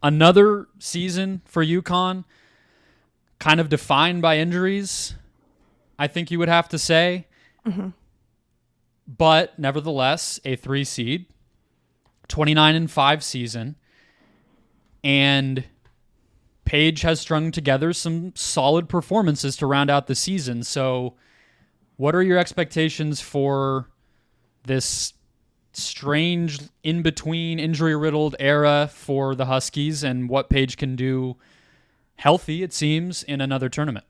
Another season for UConn, kind of defined by injuries, I think you would have to say. Mm-hmm. But nevertheless, a 3 seed, 29-5 season, and Paige has strung together some solid performances to round out the season. So what are your expectations for this strange in-between injury-riddled era for the Huskies and what Paige can do healthy, it seems, in another tournament?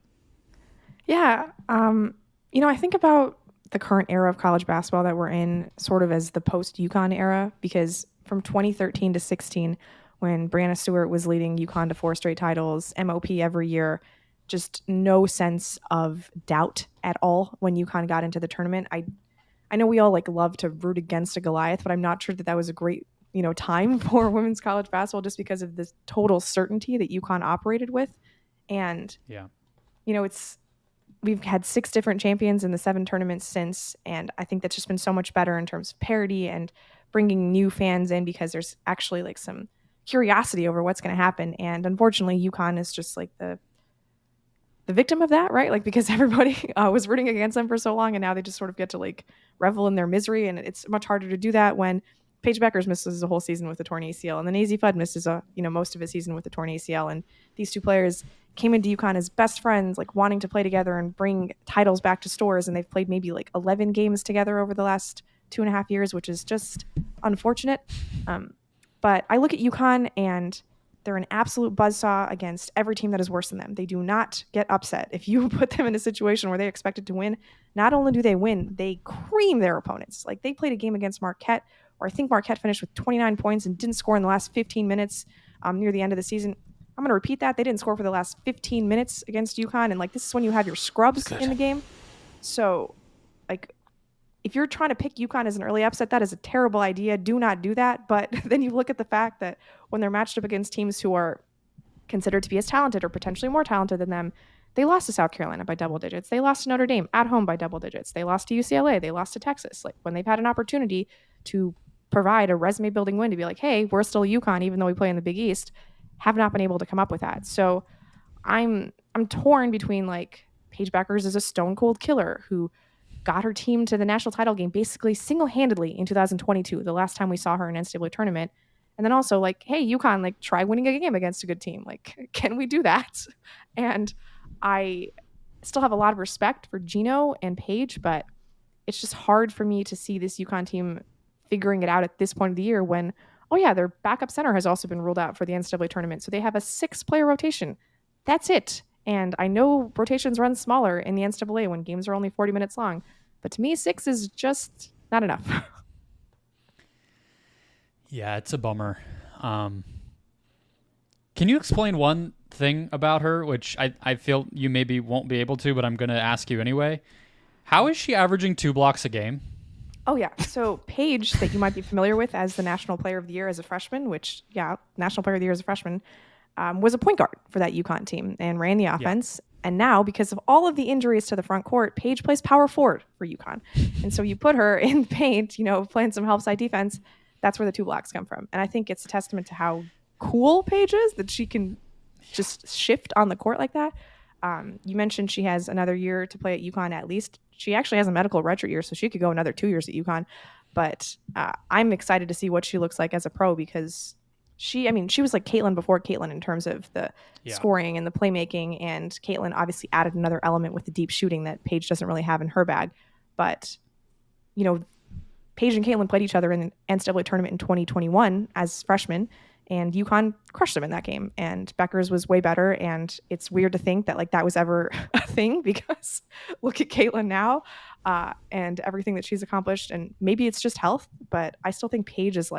Yeah. I think about the current era of college basketball that we're in sort of as the post-UConn era, because from 2013 to 16, when Brianna Stewart was leading UConn to 4 straight titles, MOP every year, just no sense of doubt at all when UConn got into the tournament. I know we all love to root against a Goliath, but I'm not sure that was a great time for women's college basketball just because of this total certainty that UConn operated with. And Yeah. We've had 6 different champions in the 7 tournaments since, and I think that's just been so much better in terms of parity and bringing new fans in because there's actually some curiosity over what's going to happen. And unfortunately, UConn is just the victim of that, right? Because everybody was rooting against them for so long, and now they just sort of get to revel in their misery. And it's much harder to do that when Paige Bueckers misses a whole season with a torn ACL, and then AZ Fudd misses most of his season with a torn ACL. And these 2 players came into UConn as best friends, wanting to play together and bring titles back to Stores, and they've played maybe 11 games together over the last 2.5 years, which is just unfortunate. But I look at UConn, and they're an absolute buzzsaw against every team that is worse than them. They do not get upset. If you put them in a situation where they expected to win, not only do they win, they cream their opponents. They played a game against Marquette, where I think Marquette finished with 29 points and didn't score in the last 15 minutes near the end of the season. I'm going to repeat that. They didn't score for the last 15 minutes against UConn, and this is when you have your scrubs in the game. So, if you're trying to pick UConn as an early upset, that is a terrible idea. Do not do that. But then you look at the fact that when they're matched up against teams who are considered to be as talented or potentially more talented than them, they lost to South Carolina by double digits. They lost to Notre Dame at home by double digits. They lost to UCLA. They lost to Texas. When they've had an opportunity to provide a resume-building win to be hey, we're still UConn even though we play in the Big East, have not been able to come up with that. So I'm torn between Paige Bueckers is a stone cold killer who got her team to the national title game basically single-handedly in 2022, the last time we saw her in NCAA tournament. And then also hey, UConn, try winning a game against a good team. Can we do that? And I still have a lot of respect for Gino and Paige, but it's just hard for me to see this UConn team figuring it out at this point of the year when, oh yeah, their backup center has also been ruled out for the NCAA tournament. So they have a 6-player rotation. That's it. And I know rotations run smaller in the NCAA when games are only 40 minutes long, but to me, 6 is just not enough. Yeah, it's a bummer. Can you explain one thing about her, which I feel you maybe won't be able to, but I'm going to ask you anyway? How is she averaging 2 blocks a game? Oh, yeah. So Paige, that you might be familiar with as the National Player of the Year as a freshman, which, yeah, National Player of the Year as a freshman, was a point guard for that UConn team and ran the offense. Yeah. And now, because of all of the injuries to the front court, Paige plays power forward for UConn. And so you put her in the paint, playing some help side defense. That's where the 2 blocks come from. And I think it's a testament to how cool Paige is that she can just shift on the court like that. You mentioned she has another year to play at UConn at least. She actually has a medical redshirt year, so she could go another 2 years at UConn. But I'm excited to see what she looks like as a pro because she was like Caitlin before Caitlin in terms of the scoring and the playmaking. And Caitlin obviously added another element with the deep shooting that Paige doesn't really have in her bag. But, Paige and Caitlin played each other in the NCAA tournament in 2021 as freshmen. And UConn crushed them in that game. And Bueckers was way better. And it's weird to think that that was ever a thing because look at Caitlin now and everything that she's accomplished. And maybe it's just health, but I still think Paige is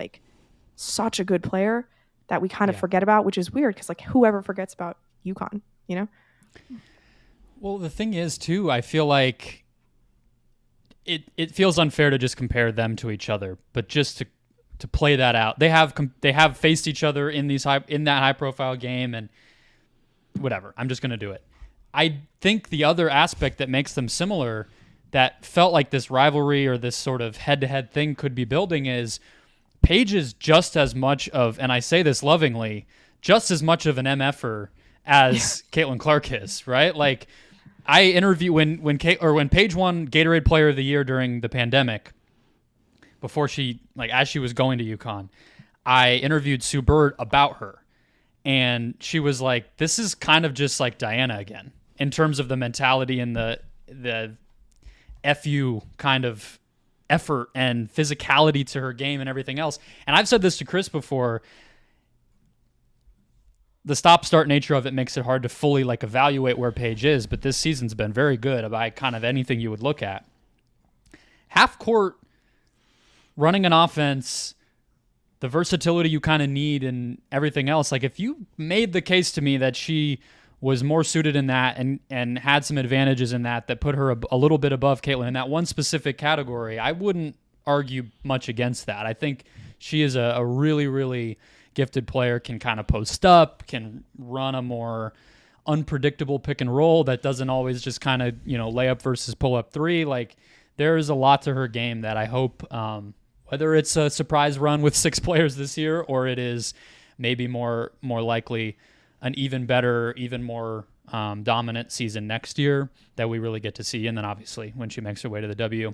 such a good player that we kind of forget about, which is weird because whoever forgets about UConn, Well, the thing is too, I feel like it feels unfair to just compare them to each other, but just to play that out. They have faced each other in that high profile game and whatever. I'm just going to do it. I think the other aspect that makes them similar that felt like this rivalry or this sort of head-to-head thing could be building is Paige is just as much of, and I say this lovingly, just as much of an MFer as Caitlin Clark is, right? Like, I interview when Paige won Gatorade Player of the Year during the pandemic, before as she was going to UConn, I interviewed Sue Bird about her. And she was like, this is kind of just like Diana again, in terms of the mentality and the FU kind of effort and physicality to her game and everything else. And I've said this to Chris before. The stop-start nature of it makes it hard to fully evaluate where Paige is, but this season's been very good by kind of anything you would look at. Half court, running an offense, the versatility you kind of need and everything else. If you made the case to me that she was more suited in that and had some advantages in that put her a little bit above Caitlin in that one specific category, I wouldn't argue much against that. I think she is a really, really gifted player, can kind of post up, can run a more unpredictable pick and roll that doesn't always just kind of, layup versus pull up three. There is a lot to her game that I hope, whether it's a surprise run with 6 players this year or it is maybe more likely an even better, even more dominant season next year that we really get to see. And then obviously when she makes her way to the W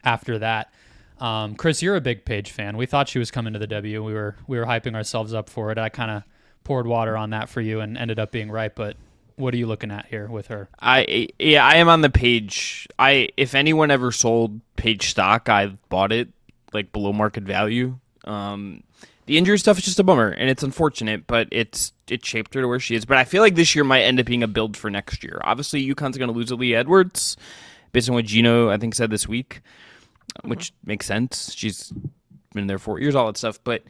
after that. Chris, you're a big Paige fan. We thought she was coming to the W. We were hyping ourselves up for it. I kind of poured water on that for you and ended up being right. But what are you looking at here with her? I am on the Paige. If anyone ever sold Paige stock, I've bought it below market value. The injury stuff is just a bummer, and it's unfortunate, but it shaped her to where she is. But I feel like this year might end up being a build for next year. Obviously, UConn's going to lose Aaliyah Edwards, based on what Gino, I think, said this week, which makes sense. She's been there 4 years, all that stuff. But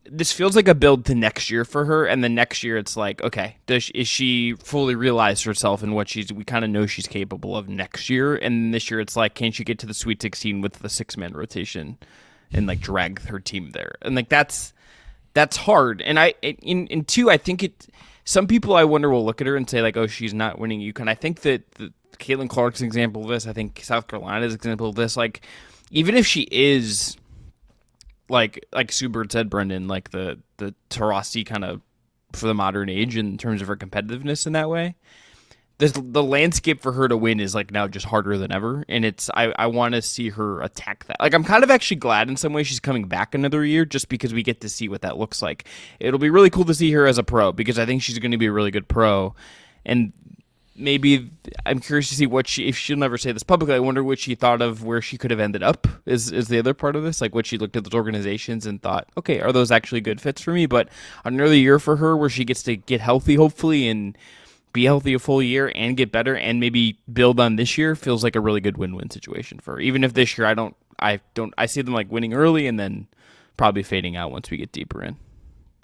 this feels like a build to next year for her, and then next year it's okay, is she fully realized herself in what we kind of know she's capable of next year? And this year it's can she get to the Sweet 16 with the 6-man rotation and drag her team there? And that's hard. And in two, I think some people I wonder will look at her and say oh, she's not winning UConn. I think that Caitlin Clark's an example of this. I think South Carolina's an example of this. Even if she is like Sue Bird said, Brendan, the Taurasi kind of for the modern age in terms of her competitiveness in that way, the landscape for her to win is now just harder than ever. And I want to see her attack that. I'm kind of actually glad in some way she's coming back another year just because we get to see what that looks like. It'll be really cool to see her as a pro because I think she's going to be a really good pro. And maybe I'm curious to see if she'll never say this publicly, I wonder what she thought of where she could have ended up is the other part of this. What she looked at those organizations and thought, okay, are those actually good fits for me? But another year for her where she gets to get healthy, hopefully, and be healthy a full year and get better and maybe build on this year feels like a really good win-win situation for her. Even if this year I see them winning early and then probably fading out once we get deeper in.